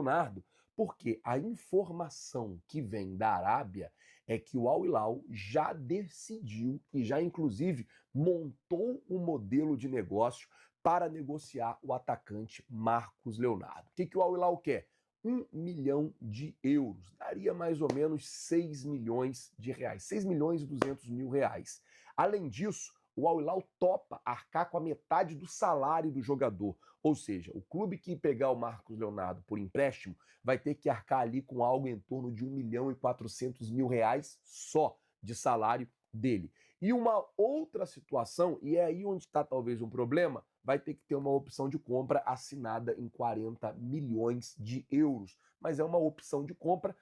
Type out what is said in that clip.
Leonardo, porque a informação que vem da Arábia é que o Al Hilal já decidiu e já inclusive montou um modelo de negócio para negociar o atacante Marcos Leonardo. O que o Al Hilal quer? 1 milhão de euros, daria mais ou menos 6 milhões de reais, 6 milhões e 200 mil reais. Além disso, o Al Hilal topa arcar com a metade do salário do jogador, ou seja, o clube que pegar o Marcos Leonardo por empréstimo vai ter que arcar ali com algo em torno de 1 milhão e 400 mil reais só de salário dele. E uma outra situação, e é aí onde está talvez um problema, vai ter que ter uma opção de compra assinada em 40 milhões de euros. Mas é uma opção de compra,